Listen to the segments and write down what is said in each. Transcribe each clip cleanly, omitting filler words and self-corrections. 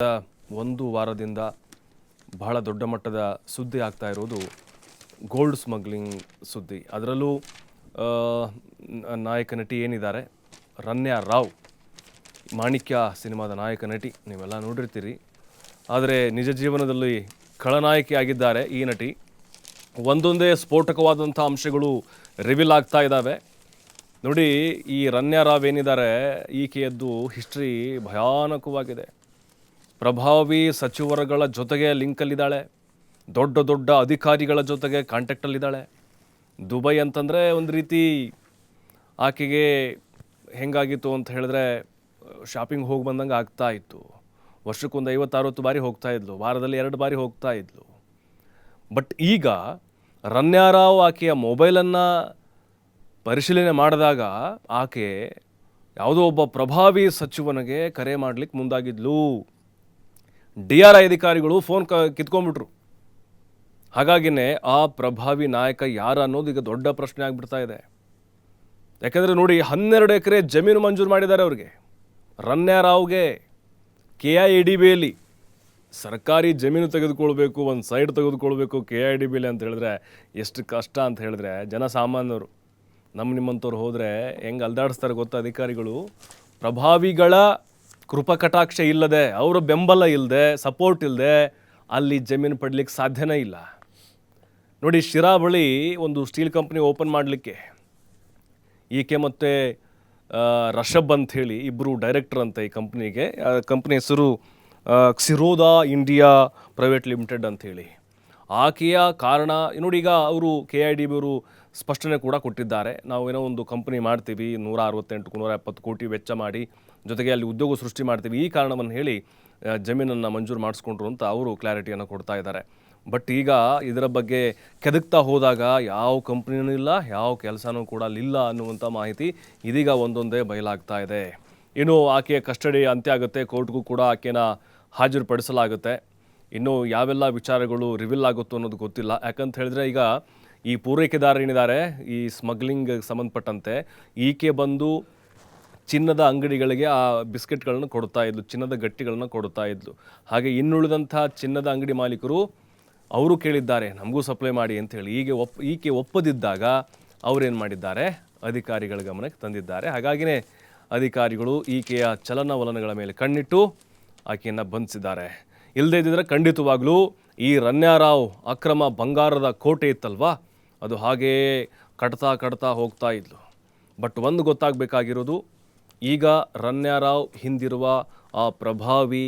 ಒಂದು ವಾರದಿಂದ ಬಹಳ ದೊಡ್ಡ ಮಟ್ಟದ ಸುದ್ದಿ ಆಗ್ತಾ ಇರೋದು ಗೋಲ್ಡ್ ಸ್ಮಗ್ಲಿಂಗ್ ಸುದ್ದಿ. ಅದರಲ್ಲೂ ನಾಯಕ ನಟಿ ಏನಿದ್ದಾರೆ ರನ್ಯಾ ರಾವ್, ಮಾಣಿಕ್ಯ ಸಿನಿಮಾದ ನಾಯಕ ನಟಿ, ನೀವೆಲ್ಲ ನೋಡಿರ್ತೀರಿ. ಆದರೆ ನಿಜ ಜೀವನದಲ್ಲಿ ಖಳನಾಯಕಿ ಆಗಿದ್ದಾರೆ ಈ ನಟಿ. ಒಂದೊಂದೇ ಸ್ಫೋಟಕವಾದಂಥ ಅಂಶಗಳು ರಿವೀಲ್ ಆಗ್ತಾ ಇದ್ದಾವೆ. ನೋಡಿ, ಈ ರನ್ಯಾ ರಾವ್ ಏನಿದ್ದಾರೆ, ಈಕೆಯದ್ದು ಹಿಸ್ಟ್ರಿ ಭಯಾನಕವಾಗಿದೆ. ಪ್ರಭಾವಿ ಸಚಿವರುಗಳ ಜೊತೆಗೆ ಲಿಂಕಲ್ಲಿದ್ದಾಳೆ, ದೊಡ್ಡ ದೊಡ್ಡ ಅಧಿಕಾರಿಗಳ ಜೊತೆಗೆ ಕಾಂಟ್ಯಾಕ್ಟಲ್ಲಿದ್ದಾಳೆ. ದುಬೈ ಅಂತಂದರೆ ಒಂದು ರೀತಿ ಆಕೆಗೆ ಹೆಂಗಾಗಿತ್ತು ಅಂತ ಹೇಳಿದ್ರೆ ಶಾಪಿಂಗ್ ಹೋಗಿ ಬಂದಂಗೆ ಆಗ್ತಾ ಇತ್ತು. ವರ್ಷಕ್ಕೊಂದು 50-60 ಬಾರಿ ಹೋಗ್ತಾ ಇದ್ಲು, ವಾರದಲ್ಲಿ 2 ಬಾರಿ ಹೋಗ್ತಾ ಇದ್ಲು. ಬಟ್ ಈಗ ರನ್ಯಾ ರಾವ್ ಆಕೆಯ ಮೊಬೈಲನ್ನು ಪರಿಶೀಲನೆ ಮಾಡಿದಾಗ ಆಕೆ ಯಾವುದೋ ಒಬ್ಬ ಪ್ರಭಾವಿ ಸಚಿವನಿಗೆ ಕರೆ ಮಾಡಲಿಕ್ಕೆ ಮುಂದಾಗಿದ್ಲು. DRI ಅಧಿಕಾರಿಗಳು ಫೋನ್ ಕಿತ್ಕೊಂಡ್ಬಿಟ್ರು. ಹಾಗಾಗಿನೇ ಆ ಪ್ರಭಾವಿ ನಾಯಕ ಯಾರು ಅನ್ನೋದು ಈಗ ದೊಡ್ಡ ಪ್ರಶ್ನೆ ಆಗಿಬಿಡ್ತಾ ಇದೆ. ಯಾಕಂದರೆ ನೋಡಿ, 12 ಎಕರೆ ಜಮೀನು ಮಂಜೂರು ಮಾಡಿದ್ದಾರೆ ಅವ್ರಿಗೆ, ರನ್ಯಾ ರಾವ್ಗೆ. KIADBಯಲ್ಲಿ ಸರ್ಕಾರಿ ಜಮೀನು ತೆಗೆದುಕೊಳ್ಬೇಕು, ಒಂದು ಸೈಡ್ ತೆಗೆದುಕೊಳ್ಬೇಕು KIADBಯಲ್ಲಿ ಅಂತ ಹೇಳಿದ್ರೆ ಎಷ್ಟು ಕಷ್ಟ ಅಂತ ಹೇಳಿದ್ರೆ, ಜನಸಾಮಾನ್ಯರು ನಿಮ್ಮಂಥವ್ರು ಹೋದರೆ ಹೆಂಗೆ ಅಲ್ದಾಡಿಸ್ತಾರೆ ಗೊತ್ತಾ ಅಧಿಕಾರಿಗಳು. ಪ್ರಭಾವಿಗಳ ಕೃಪಕಟಾಕ್ಷ ಇಲ್ಲದೆ, ಅವರ ಬೆಂಬಲ ಇಲ್ಲದೆ, ಸಪೋರ್ಟ್ ಇಲ್ಲದೆ ಅಲ್ಲಿ ಜಮೀನು ಪಡಲಿಕ್ಕೆ ಸಾಧ್ಯನೇ ಇಲ್ಲ. ನೋಡಿ, ಶಿರಾ ಬಳಿ ಒಂದು ಸ್ಟೀಲ್ ಕಂಪ್ನಿ ಓಪನ್ ಮಾಡಲಿಕ್ಕೆ ಈಕೆ ಮತ್ತು ರಷಬ್ ಅಂಥೇಳಿ ಇಬ್ಬರು ಡೈರೆಕ್ಟರ್ ಅಂತ ಈ ಕಂಪ್ನಿಗೆ. ಕಂಪ್ನಿ ಹೆಸರು ಕ್ಷಿರೋದಾ ಇಂಡಿಯಾ ಪ್ರೈವೇಟ್ ಲಿಮಿಟೆಡ್ ಅಂಥೇಳಿ. ಆಕೆಯ ಕಾರಣ ನೋಡಿ, ಈಗ ಅವರು KIADB ಅವರು ಸ್ಪಷ್ಟನೆ ಕೂಡ ಕೊಟ್ಟಿದ್ದಾರೆ. ನಾವೇನೋ ಒಂದು ಕಂಪ್ನಿ ಮಾಡ್ತೀವಿ, 168-170 ಕೋಟಿ ವೆಚ್ಚ ಮಾಡಿ, ಜೊತೆಗೆ ಅಲ್ಲಿ ಉದ್ಯೋಗ ಸೃಷ್ಟಿ ಮಾಡ್ತೀವಿ, ಈ ಕಾರಣವನ್ನು ಹೇಳಿ ಜಮೀನನ್ನು ಮಂಜೂರು ಮಾಡಿಸ್ಕೊಂಡ್ರು ಅಂತ ಅವರು ಕ್ಲಾರಿಟಿಯನ್ನು ಕೊಡ್ತಾ ಇದ್ದಾರೆ. ಬಟ್ ಈಗ ಇದರ ಬಗ್ಗೆ ಕೆದಕ್ತಾ ಹೋದಾಗ ಯಾವ ಕಂಪ್ನಿನೂ ಇಲ್ಲ, ಯಾವ ಕೆಲಸನೂ ಕೂಡ ಅಲ್ಲಿಲ್ಲ ಅನ್ನುವಂಥ ಮಾಹಿತಿ ಇದೀಗ ಒಂದೊಂದೇ ಬಯಲಾಗ್ತಾ ಇದೆ. ಇನ್ನು ಆಕೆಯ ಕಸ್ಟಡಿ ಅಂತ್ಯ ಆಗುತ್ತೆ, ಕೋರ್ಟ್ಗೂ ಕೂಡ ಆಕೆನ ಹಾಜರುಪಡಿಸಲಾಗುತ್ತೆ. ಇನ್ನು ಯಾವೆಲ್ಲ ವಿಚಾರಗಳು ರಿವೀಲ್ ಆಗುತ್ತೋ ಅನ್ನೋದು ಗೊತ್ತಿಲ್ಲ. ಯಾಕಂತ ಹೇಳಿದ್ರೆ ಈಗ ಈ ಪೂರೈಕೆದಾರ ಏನಿದ್ದಾರೆ ಈ ಸ್ಮಗ್ಲಿಂಗ್ ಸಂಬಂಧಪಟ್ಟಂತೆ, ಈಕೆ ಬಂದು ಚಿನ್ನದ ಅಂಗಡಿಗಳಿಗೆ ಆ ಬಿಸ್ಕೆಟ್ಗಳನ್ನು ಕೊಡ್ತಾ ಇದ್ಲು, ಚಿನ್ನದ ಗಟ್ಟಿಗಳನ್ನು ಕೊಡ್ತಾ ಇದ್ಲು. ಹಾಗೆ ಇನ್ನುಳಿದಂಥ ಚಿನ್ನದ ಅಂಗಡಿ ಮಾಲೀಕರು ಅವರು ಕೇಳಿದ್ದಾರೆ ನಮಗೂ ಸಪ್ಲೈ ಮಾಡಿ ಅಂಥೇಳಿ. ಈಕೆ ಒಪ್ಪದಿದ್ದಾಗ ಅವರೇನು ಮಾಡಿದ್ದಾರೆ, ಅಧಿಕಾರಿಗಳ ಗಮನಕ್ಕೆ ತಂದಿದ್ದಾರೆ. ಹಾಗಾಗಿನೇ ಅಧಿಕಾರಿಗಳು ಈಕೆಯ ಚಲನವಲನಗಳ ಮೇಲೆ ಕಣ್ಣಿಟ್ಟು ಆಕೆಯನ್ನು ಬಂಧಿಸಿದ್ದಾರೆ. ಇಲ್ಲದೇ ಇದ್ದಿದ್ರೆ ಖಂಡಿತವಾಗ್ಲೂ ಈ ರನ್ಯಾ ರಾವ್ ಅಕ್ರಮ ಬಂಗಾರದ ಕೋಟೆ ಇತ್ತಲ್ವಾ, ಅದು ಹಾಗೇ ಕಟ್ತಾ ಹೋಗ್ತಾ ಇದ್ಲು. ಬಟ್ ಒಂದು ಗೊತ್ತಾಗಬೇಕಾಗಿರೋದು, ಈಗ ರನ್ಯಾ ರಾವ್ ಹಿಂದಿರುವ ಆ ಪ್ರಭಾವಿ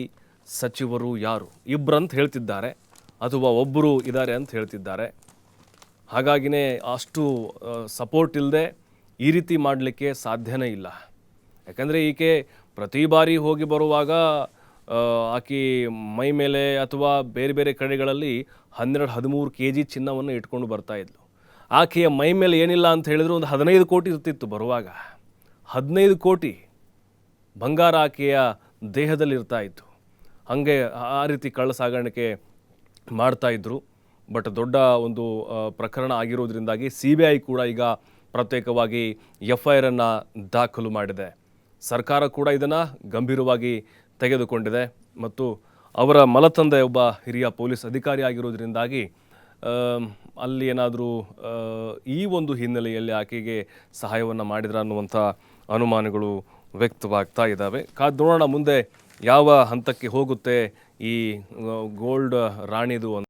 ಸಚಿವರು ಯಾರು, ಇಬ್ಬರಂತ ಹೇಳ್ತಿದ್ದಾರೆ, ಅಥವಾ ಒಬ್ಬರು ಇದ್ದಾರೆ ಅಂತ ಹೇಳ್ತಿದ್ದಾರೆ. ಹಾಗಾಗಿನೇ ಅಷ್ಟು ಸಪೋರ್ಟ್ ಇಲ್ಲದೆ ಈ ರೀತಿ ಮಾಡಲಿಕ್ಕೆ ಸಾಧ್ಯನೇ ಇಲ್ಲ. ಯಾಕಂದರೆ ಈಕೆ ಪ್ರತಿ ಬಾರಿ ಹೋಗಿ ಬರುವಾಗ ಆಕೆ ಮೈ ಮೇಲೆ ಅಥವಾ ಬೇರೆ ಬೇರೆ ಕಡೆಗಳಲ್ಲಿ 12-13 kg ಚಿನ್ನವನ್ನು ಇಟ್ಕೊಂಡು ಬರ್ತಾ ಇದ್ಲು. ಆಕೆಯ ಮೈ ಮೇಲೆ ಏನಿಲ್ಲ ಅಂತ ಹೇಳಿದ್ರು ಒಂದು 15 ಕೋಟಿ ಇರ್ತಿತ್ತು ಬರುವಾಗ. 15 ಕೋಟಿ ಬಂಗಾರ ಆಕೆಯ ದೇಹದಲ್ಲಿ ಇರ್ತಾ ಇತ್ತು. ಹಾಗೆ ಆ ರೀತಿ ಕಳ್ಳ ಸಾಗಾಣಿಕೆ ಮಾಡ್ತಾಯಿದ್ರು. ಬಟ್ ದೊಡ್ಡ ಒಂದು ಪ್ರಕರಣ ಆಗಿರೋದ್ರಿಂದಾಗಿ CBI ಕೂಡ ಈಗ ಪ್ರತ್ಯೇಕವಾಗಿ FIR ದಾಖಲು ಮಾಡಿದೆ. ಸರ್ಕಾರ ಕೂಡ ಇದನ್ನು ಗಂಭೀರವಾಗಿ ತೆಗೆದುಕೊಂಡಿದೆ. ಮತ್ತು ಅವರ ಮಲತಂದೆ ಒಬ್ಬ ಹಿರಿಯ ಪೊಲೀಸ್ ಅಧಿಕಾರಿ ಆಗಿರೋದ್ರಿಂದಾಗಿ ಅಲ್ಲಿ ಏನಾದರೂ ಈ ಒಂದು ಹಿನ್ನೆಲೆಯಲ್ಲಿ ಆಕೆಗೆ ಸಹಾಯವನ್ನು ಮಾಡಿದ್ರ ಅನ್ನುವಂಥ ಅನುಮಾನಗಳು ವ್ಯಕ್ತವಾಗ್ತಾ ಇದ್ದಾವೆ. ಕಾದು ನೋಡೋಣ ಮುಂದೆ ಯಾವ ಹಂತಕ್ಕೆ ಹೋಗುತ್ತೆ ಈ ಗೋಲ್ಡ್ ರಾಣಿದು ಅಂತ.